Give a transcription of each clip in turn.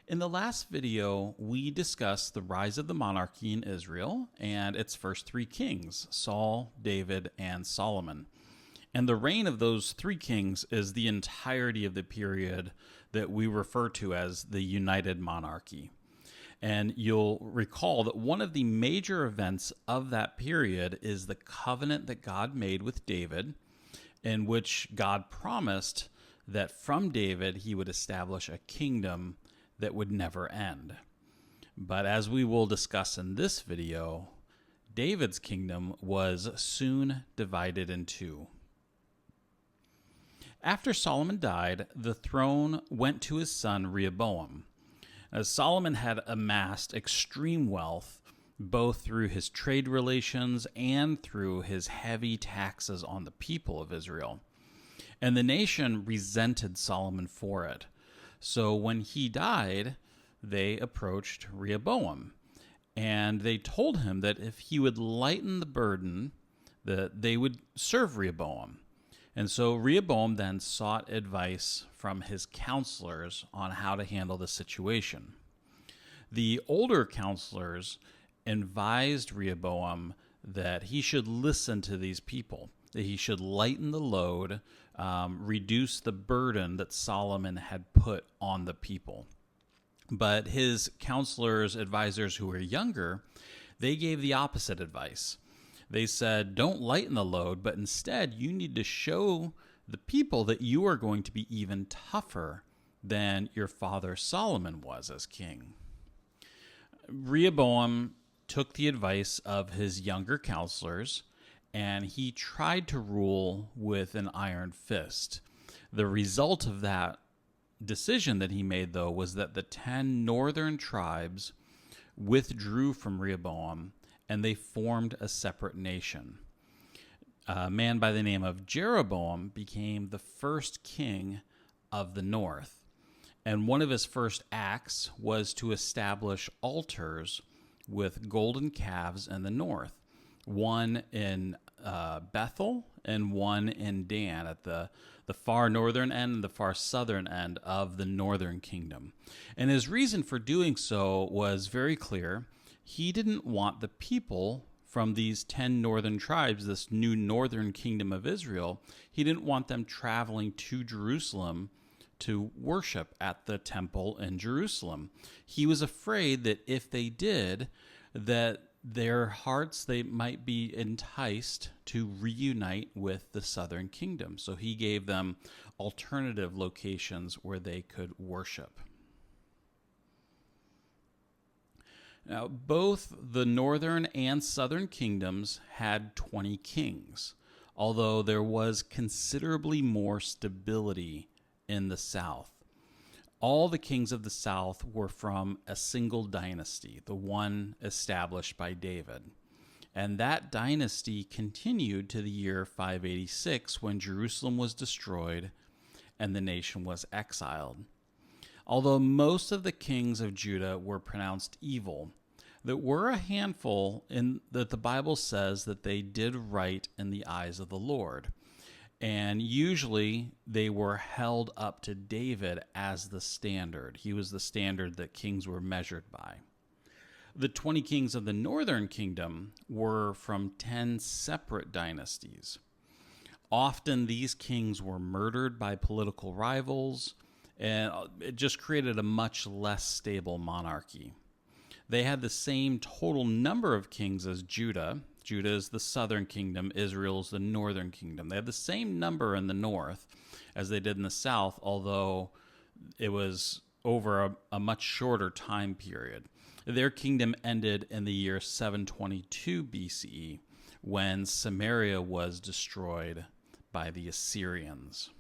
In the last video, we discussed the rise of the monarchy in Israel and its first three kings, Saul, David, and Solomon. And the reign of those three kings is the entirety of the period that we refer to as the United Monarchy. And you'll recall that one of the major events of that period is the covenant that God made with David, in which God promised that from David he would establish a kingdom that would never end. But as we will discuss in this video, David's kingdom was soon divided in two. After Solomon died, the throne went to his son Rehoboam. As Solomon had amassed extreme wealth, both through his trade relations and through his heavy taxes on the people of Israel. And the nation resented Solomon for it. So when he died, they approached Rehoboam, and they told him that if he would lighten the burden, that they would serve Rehoboam. And so Rehoboam then sought advice from his counselors on how to handle the situation. The older counselors advised Rehoboam that he should listen to these people, that he should lighten the load, reduce the burden that Solomon had put on the people. But his counselors, advisors who were younger, they gave the opposite advice. They said, don't lighten the load, but instead you need to show the people that you are going to be even tougher than your father Solomon was as king. Rehoboam took the advice of his younger counselors, and he tried to rule with an iron fist. The result of that decision that he made, though, was that the 10 northern tribes withdrew from Rehoboam, and they formed a separate nation. A man by the name of Jeroboam became the first king of the north. And one of his first acts was to establish altars with golden calves in the north, one in Bethel and one in Dan at the far northern end and the far southern end of the northern kingdom. And his reason for doing so was very clear. He didn't want the people from these 10 northern tribes, this new northern kingdom of Israel, he didn't want them traveling to Jerusalem to worship at the temple in Jerusalem. He was afraid that if they did, that their hearts, they might be enticed to reunite with the southern kingdom. So he gave them alternative locations where they could worship. Now, both the northern and southern kingdoms had 20 kings, although there was considerably more stability in the south. All the kings of the south were from a single dynasty, the one established by David. And that dynasty continued to the year 586 when Jerusalem was destroyed and the nation was exiled. Although most of the kings of Judah were pronounced evil, there were a handful that the Bible says that they did right in the eyes of the Lord. And usually they were held up to David as the standard. He was the standard that kings were measured by. The 20 kings of the northern kingdom were from 10 separate dynasties. Often these kings were murdered by political rivals, and it just created a much less stable monarchy. They had the same total number of kings as Judah. Judah is the southern kingdom, Israel is the northern kingdom. They had the same number in the north as they did in the south, although it was over a much shorter time period. Their kingdom ended in the year 722 BCE, when Samaria was destroyed by the Assyrians.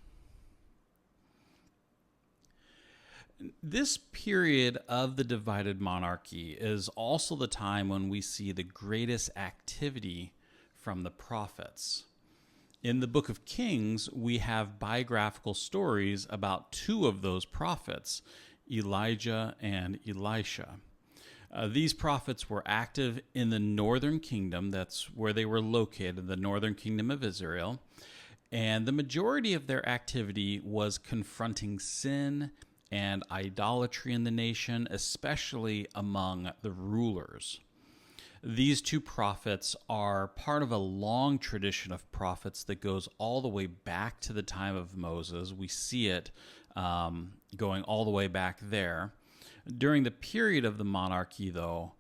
This period of the divided monarchy is also the time when we see the greatest activity from the prophets. In the book of Kings, we have biographical stories about two of those prophets, Elijah and Elisha. These prophets were active in the northern kingdom. That's where they were located, the northern kingdom of Israel. And the majority of their activity was confronting sin and idolatry in the nation, especially among the rulers. These two prophets are part of a long tradition of prophets that goes all the way back to the time of Moses. We see it going all the way back there. During the period of the monarchy, though,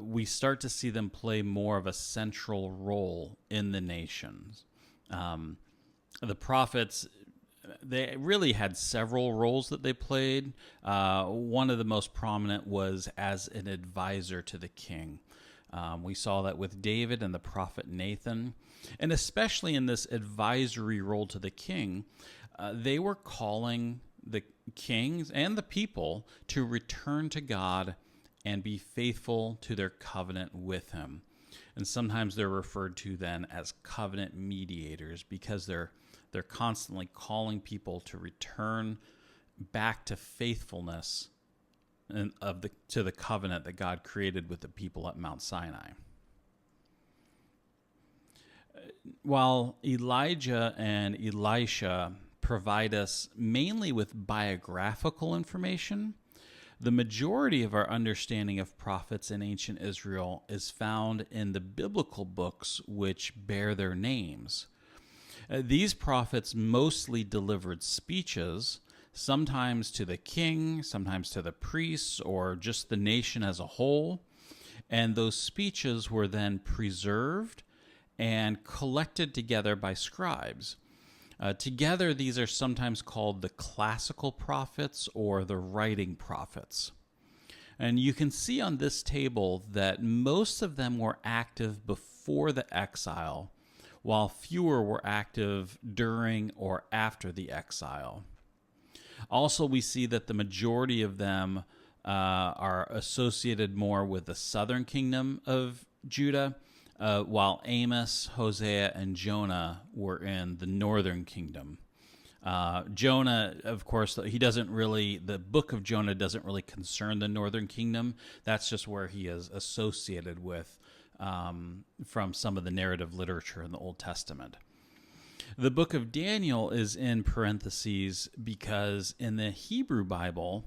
we start to see them play more of a central role in the nations. The prophets, they really had several roles that they played. One of the most prominent was as an advisor to the king. We saw that with David and the prophet Nathan. And especially in this advisory role to the king, they were calling the kings and the people to return to God and be faithful to their covenant with him. And sometimes they're referred to then as covenant mediators because they're constantly calling people to return back to faithfulness to the covenant that God created with the people at Mount Sinai. While Elijah and Elisha provide us mainly with biographical information, the majority of our understanding of prophets in ancient Israel is found in the biblical books which bear their names. These prophets mostly delivered speeches, sometimes to the king, sometimes to the priests, or just the nation as a whole. And those speeches were then preserved and collected together by scribes. Together, these are sometimes called the classical prophets or the writing prophets. And you can see on this table that most of them were active before the exile, while fewer were active during or after the exile. Also, we see that the majority of them are associated more with the southern kingdom of Judah, while Amos, Hosea, and Jonah were in the northern kingdom. Jonah, of course, the book of Jonah doesn't really concern the northern kingdom. That's just where he is associated with from some of the narrative literature in the Old Testament. The book of Daniel is in parentheses because in the Hebrew Bible,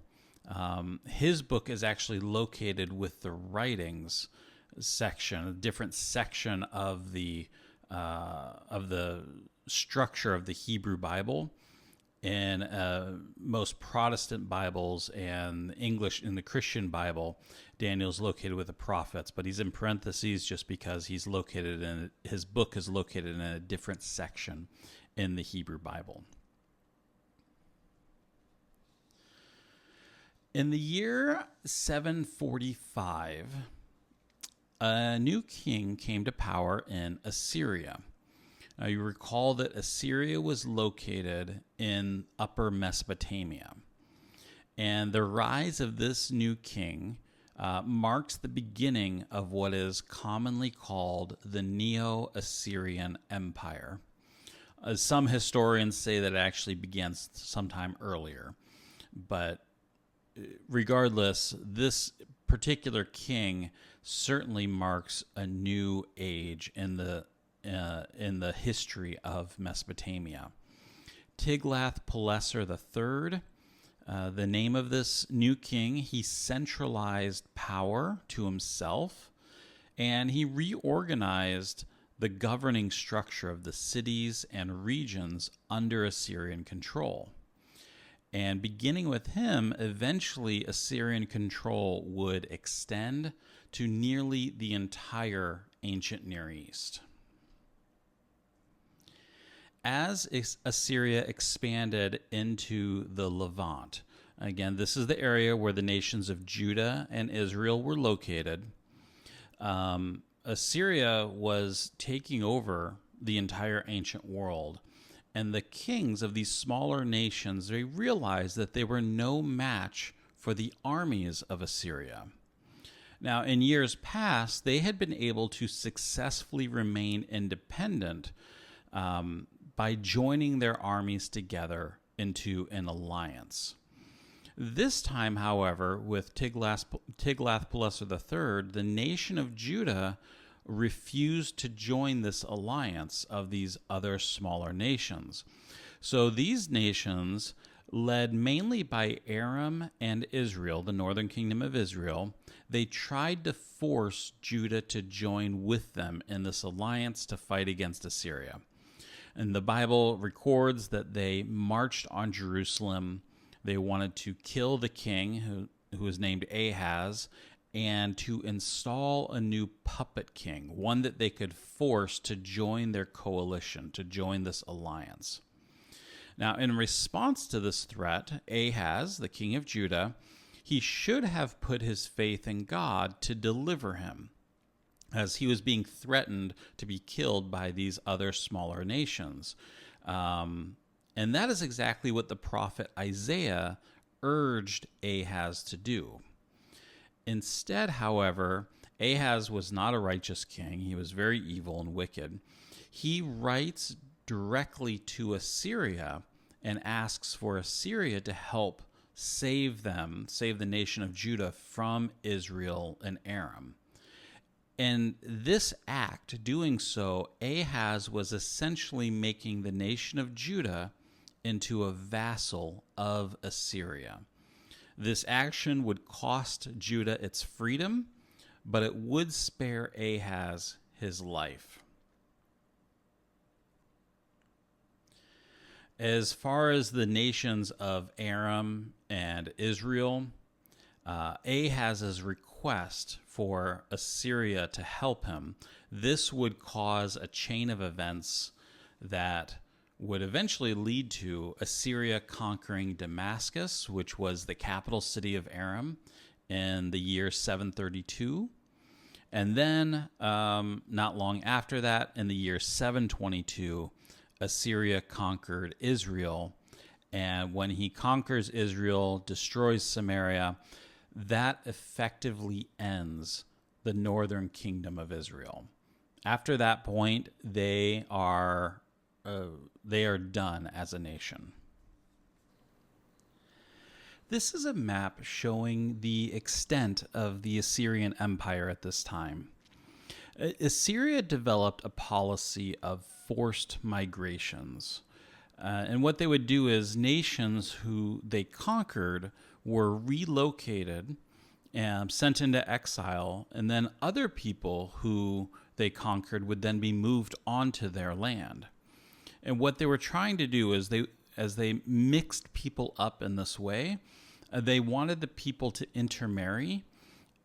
his book is actually located with the writings section, a different section of the structure of the Hebrew Bible. In most Protestant Bibles and English in the Christian Bible, Daniel's located with the prophets, but he's in parentheses just because his book is located in a different section in the Hebrew Bible. In the year 745, a new king came to power in Assyria. Now, you recall that Assyria was located in Upper Mesopotamia. And the rise of this new king marks the beginning of what is commonly called the Neo-Assyrian Empire. Some historians say that it actually began sometime earlier. But regardless, this particular king certainly marks a new age in the history of Mesopotamia. Tiglath-Pileser III, the name of this new king, he centralized power to himself, and he reorganized the governing structure of the cities and regions under Assyrian control. And beginning with him, eventually Assyrian control would extend to nearly the entire ancient Near East. As Assyria expanded into the Levant, again, this is the area where the nations of Judah and Israel were located, Assyria was taking over the entire ancient world. And the kings of these smaller nations, they realized that they were no match for the armies of Assyria. Now, in years past, they had been able to successfully remain independent by joining their armies together into an alliance. This time, however, with Tiglath-Pileser III, the nation of Judah refused to join this alliance of these other smaller nations. So these nations Led mainly by Aram and Israel, the northern kingdom of Israel, they tried to force Judah to join with them in this alliance to fight against Assyria. And the Bible records that they marched on Jerusalem. They wanted to kill the king, who was named Ahaz, and to install a new puppet king, one that they could force to join their coalition, to join this alliance. Now, in response to this threat, Ahaz, the king of Judah, he should have put his faith in God to deliver him, as he was being threatened to be killed by these other smaller nations. And that is exactly what the prophet Isaiah urged Ahaz to do. Instead, however, Ahaz was not a righteous king. He was very evil and wicked. He writes directly to Assyria and asks for Assyria to help save the nation of Judah from Israel and Aram. And this act, doing so, Ahaz was essentially making the nation of Judah into a vassal of Assyria. This action would cost Judah its freedom, but it would spare Ahaz his life. As far as the nations of Aram and Israel, Ahaz's request for Assyria to help him, this would cause a chain of events that would eventually lead to Assyria conquering Damascus, which was the capital city of Aram, in the year 732. And then, not long after that, in the year 722, Assyria conquered Israel. And when he conquers Israel, destroys Samaria, that effectively ends the northern kingdom of Israel. After that point, they are done as a nation. This is a map showing the extent of the Assyrian Empire at this time. Assyria developed a policy of forced migrations. And what they would do is nations who they conquered were relocated and sent into exile, and then other people who they conquered would then be moved onto their land. And what they were trying to do is as they mixed people up in this way, they wanted the people to intermarry,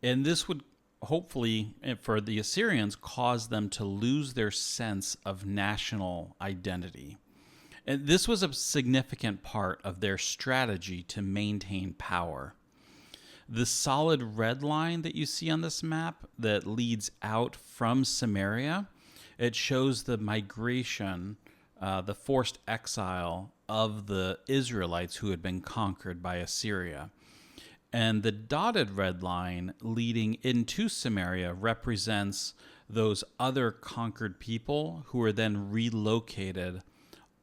and this would hopefully, for the Assyrians, cause them to lose their sense of national identity. And this was a significant part of their strategy to maintain power. The solid red line that you see on this map that leads out from Samaria, it shows the migration, the forced exile of the Israelites who had been conquered by Assyria. And the dotted red line leading into Samaria represents those other conquered people who were then relocated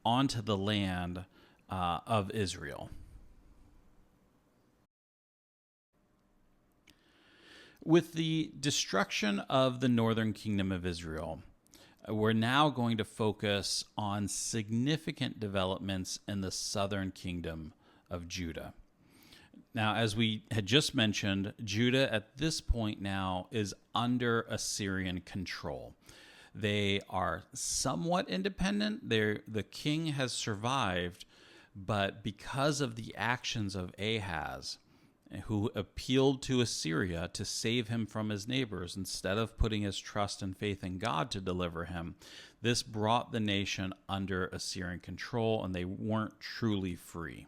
onto the land of Israel. With the destruction of the northern kingdom of Israel, we're now going to focus on significant developments in the southern kingdom of Judah. Now, as we had just mentioned, Judah at this point now is under Assyrian control. They are somewhat independent. The king has survived, but because of the actions of Ahaz, who appealed to Assyria to save him from his neighbors instead of putting his trust and faith in God to deliver him, this brought the nation under Assyrian control, and they weren't truly free.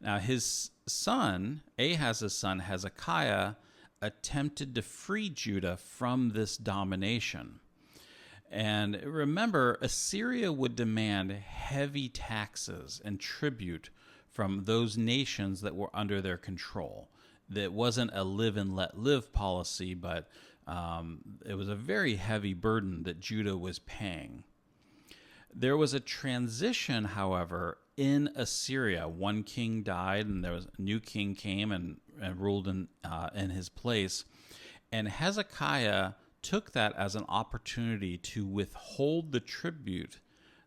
Now, his son, Ahaz's son, Hezekiah, attempted to free Judah from this domination. And remember, Assyria would demand heavy taxes and tribute from those nations that were under their control. That wasn't a live and let live policy, but it was a very heavy burden that Judah was paying. There was a transition, however, in Assyria. One king died, and there was a new king came and ruled in his place. And Hezekiah took that as an opportunity to withhold the tribute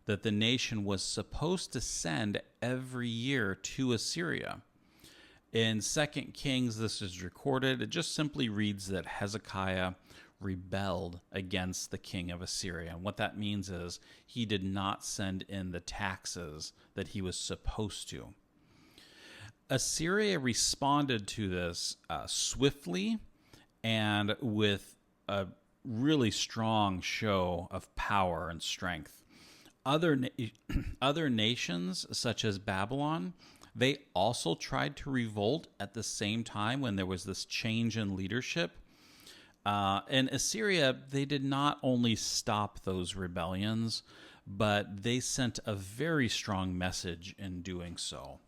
that the nation was supposed to send every year to Assyria. In 2 Kings, this is recorded. It just simply reads that Hezekiah rebelled against the king of Assyria. And what that means is he did not send in the taxes that he was supposed to. Assyria responded to this swiftly and with a really strong show of power and strength. Other nations, such as Babylon, they also tried to revolt at the same time when there was this change in leadership. And Assyria, they did not only stop those rebellions, but they sent a very strong message in doing so.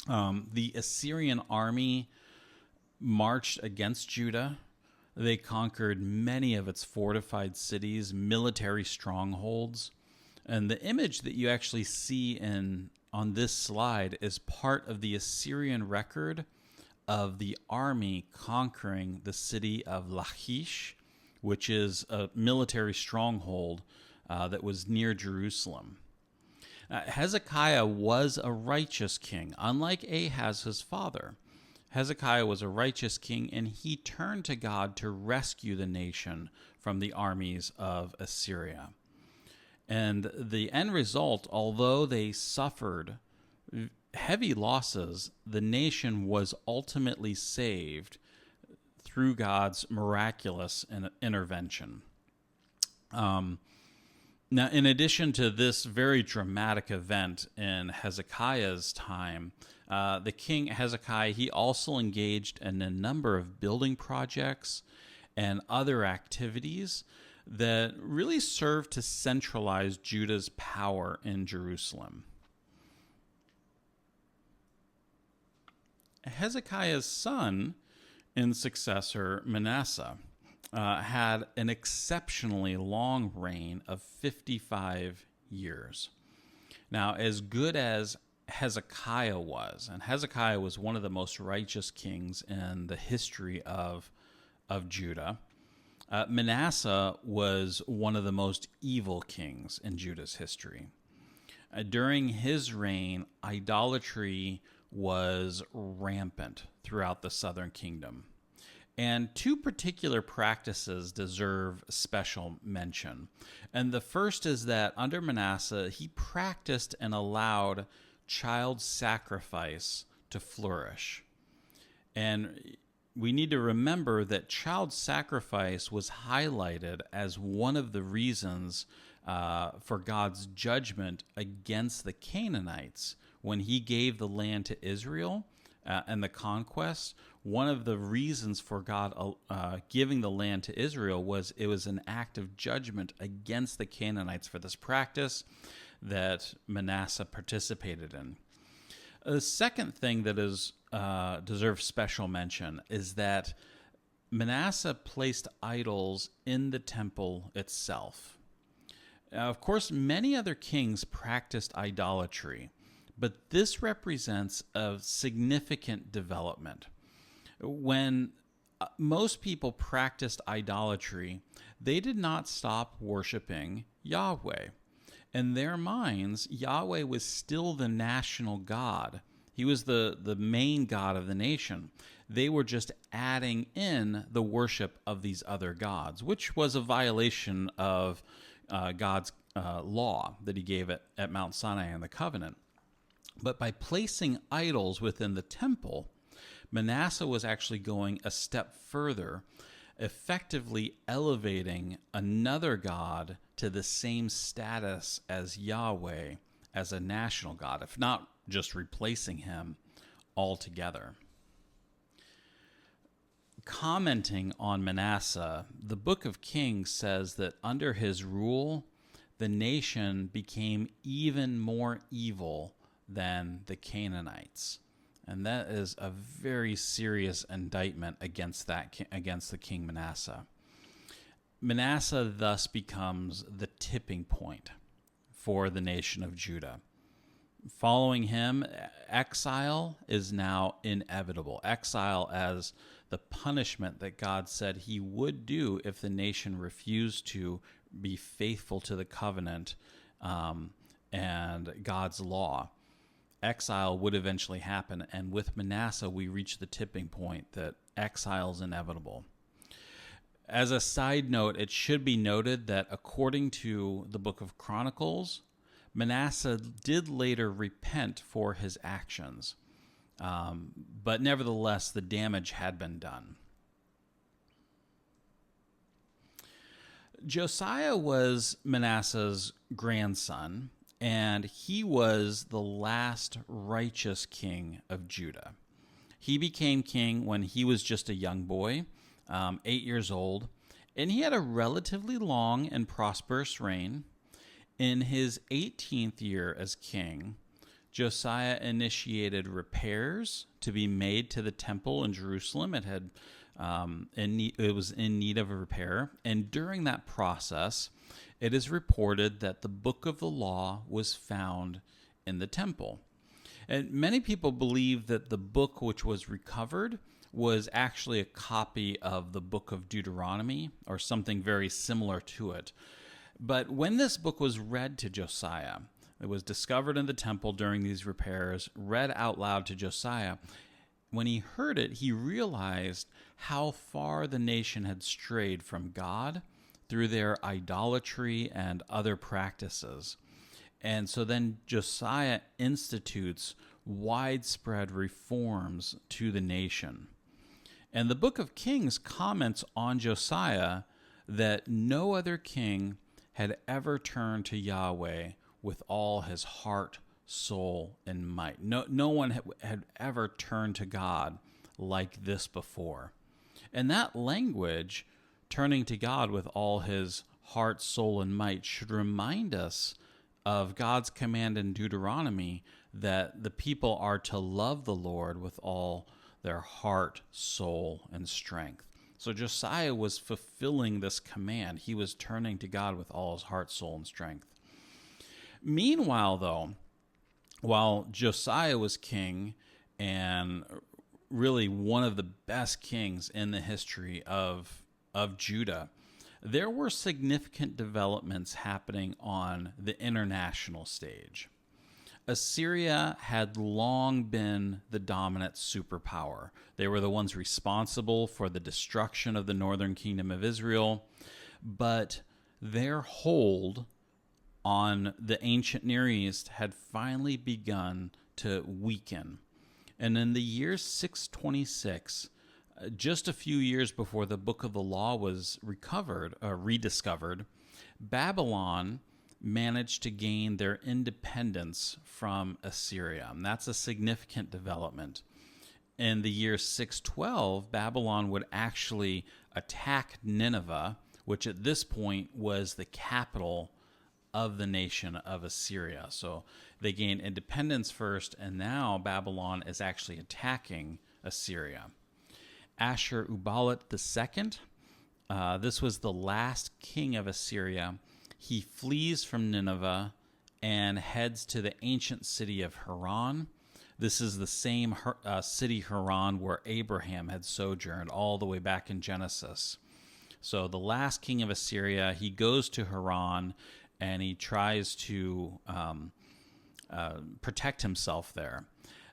The Assyrian army marched against Judah. They conquered many of its fortified cities, military strongholds. And the image that you actually see on this slide is part of the Assyrian record of the army conquering the city of Lachish, which is a military stronghold that was near Jerusalem. Hezekiah was a righteous king, unlike Ahaz, his father. Hezekiah was a righteous king, and he turned to God to rescue the nation from the armies of Assyria. And the end result, although they suffered heavy losses, the nation was ultimately saved through God's miraculous intervention. Now, in addition to this very dramatic event in Hezekiah's time, the king Hezekiah, he also engaged in a number of building projects and other activities that really served to centralize Judah's power in Jerusalem. Hezekiah's son and successor, Manasseh, had an exceptionally long reign of 55 years. Now, as good as Hezekiah was, and Hezekiah was one of the most righteous kings in the history of Judah, Manasseh was one of the most evil kings in Judah's history. During his reign, idolatry was rampant throughout the southern kingdom. And two particular practices deserve special mention. And the first is that under Manasseh, he practiced and allowed child sacrifice to flourish. And we need to remember that child sacrifice was highlighted as one of the reasons for God's judgment against the Canaanites when he gave the land to Israel and the conquest. One of the reasons for God giving the land to Israel was it was an act of judgment against the Canaanites for this practice that Manasseh participated in. The second thing that deserves special mention is that Manasseh placed idols in the temple itself. Now, of course, many other kings practiced idolatry, but this represents a significant development. When most people practiced idolatry, they did not stop worshiping Yahweh. In their minds, Yahweh was still the national God. He was the main God of the nation. They were just adding in the worship of these other gods, which was a violation of God's law that he gave at Mount Sinai in the covenant. But by placing idols within the temple, Manasseh was actually going a step further, effectively elevating another god to the same status as Yahweh as a national god, if not just replacing him altogether. Commenting on Manasseh, the book of Kings says that under his rule, the nation became even more evil than the Canaanites. And that is a very serious indictment against the king Manasseh. Manasseh thus becomes the tipping point for the nation of Judah. Following him, exile is now inevitable. Exile as the punishment that God said he would do if the nation refused to be faithful to the covenant and God's law. Exile would eventually happen, and with Manasseh, we reach the tipping point that exile is inevitable. As a side note, it should be noted that according to the book of Chronicles, Manasseh did later repent for his actions, but nevertheless, the damage had been done. Josiah was Manasseh's grandson, and he was the last righteous king of Judah. He became king when he was just a young boy, 8 years old, and he had a relatively long and prosperous reign. In his 18th year as king, Josiah initiated repairs to be made to the temple in Jerusalem. It was in need of a repair, and during that process, it is reported that the book of the law was found in the temple. And many people believe that the book which was recovered was actually a copy of the book of Deuteronomy or something very similar to it. But when this book was read to Josiah, it was discovered in the temple during these repairs, read out loud to Josiah. When he heard it, he realized how far the nation had strayed from God through their idolatry and other practices. And so then Josiah institutes widespread reforms to the nation. And the book of Kings comments on Josiah that no other king had ever turned to Yahweh with all his heart, soul, and might. No one had ever turned to God like this before. And that language, turning to God with all his heart, soul, and might, should remind us of God's command in Deuteronomy that the people are to love the Lord with all their heart, soul, and strength. So Josiah was fulfilling this command. He was turning to God with all his heart, soul, and strength. Meanwhile, though, while Josiah was king and really one of the best kings in the history of Judah, there were significant developments happening on the international stage. Assyria had long been the dominant superpower. They were the ones responsible for the destruction of the northern kingdom of Israel, but their hold on the ancient Near East had finally begun to weaken. And in the year 626, just a few years before the book of the law was rediscovered, Babylon managed to gain their independence from Assyria. And that's a significant development. In the year 612, Babylon would actually attack Nineveh, which at this point was the capital of the nation of Assyria. So they gained independence first, and now Babylon is actually attacking Assyria. Ashur-uballit II, this was the last king of Assyria. He flees from Nineveh and heads to the ancient city of Haran. This is the same city, Haran, where Abraham had sojourned all the way back in Genesis. So the last king of Assyria, he goes to Haran, and he tries to protect himself there.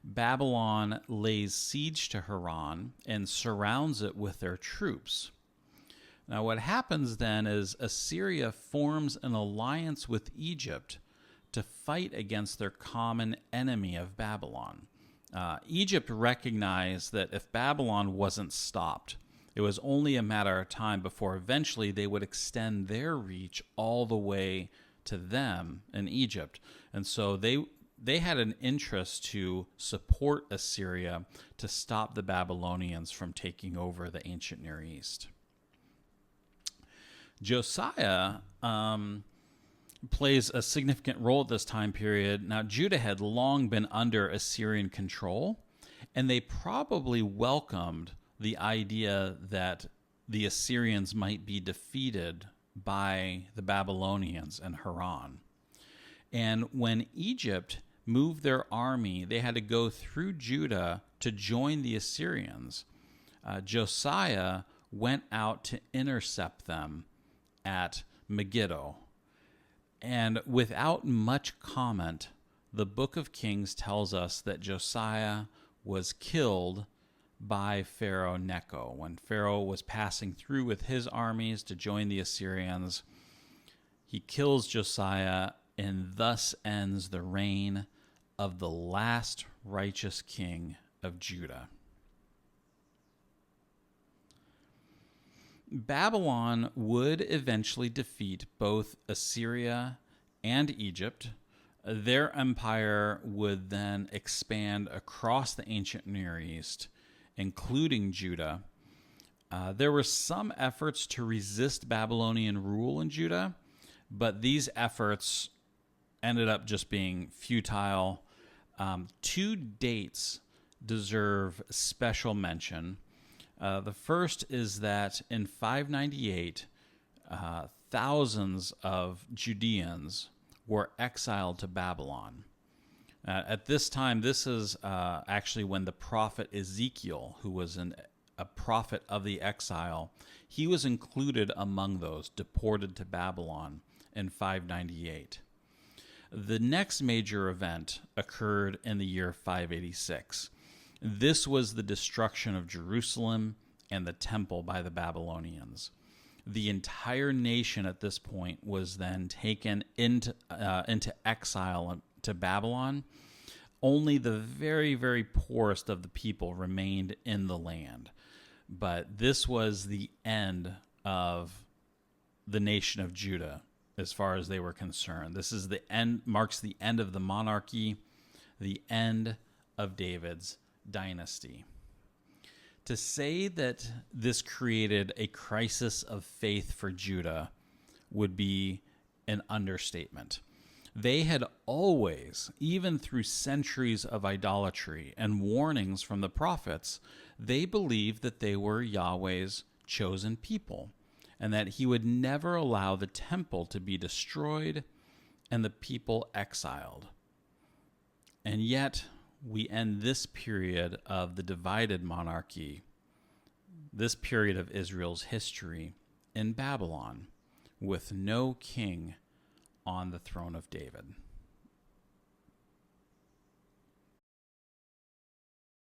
Babylon lays siege to Haran and surrounds it with their troops. Now, what happens then is Assyria forms an alliance with Egypt to fight against their common enemy of Babylon. Egypt recognized that if Babylon wasn't stopped, it was only a matter of time before eventually they would extend their reach all the way to them in Egypt. And so they had an interest to support Assyria to stop the Babylonians from taking over the ancient Near East. Josiah plays a significant role at this time period. Now, Judah had long been under Assyrian control, and they probably welcomed the idea that the Assyrians might be defeated by the Babylonians in Haran. And when Egypt moved their army, they had to go through Judah to join the Assyrians. Josiah went out to intercept them at Megiddo. And without much comment, the book of Kings tells us that Josiah was killed by Pharaoh Necho. When Pharaoh was passing through with his armies to join the Assyrians, he kills Josiah, and thus ends the reign of the last righteous king of Judah. Babylon would eventually defeat both Assyria and Egypt. Their empire would then expand across the ancient Near East, including Judah. There were some efforts to resist Babylonian rule in Judah, but these efforts ended up just being futile. Two dates deserve special mention. The first is that in 598, thousands of Judeans were exiled to Babylon. At this time, this is actually when the prophet Ezekiel, who was a prophet of the exile, he was included among those deported to Babylon in 598. The next major event occurred in the year 586. This was the destruction of Jerusalem and the temple by the Babylonians. The entire nation at this point was then taken into exile to Babylon. Only the very, very poorest of the people remained in the land. But this was the end of the nation of Judah as far as they were concerned. This is the end, marks the end of the monarchy, the end of David's dynasty. To say that this created a crisis of faith for Judah would be an understatement. They had always, even through centuries of idolatry and warnings from the prophets, they believed that they were Yahweh's chosen people and that he would never allow the temple to be destroyed and the people exiled. And yet, we end this period of the divided monarchy, this period of Israel's history, in Babylon, with no king on the throne of David.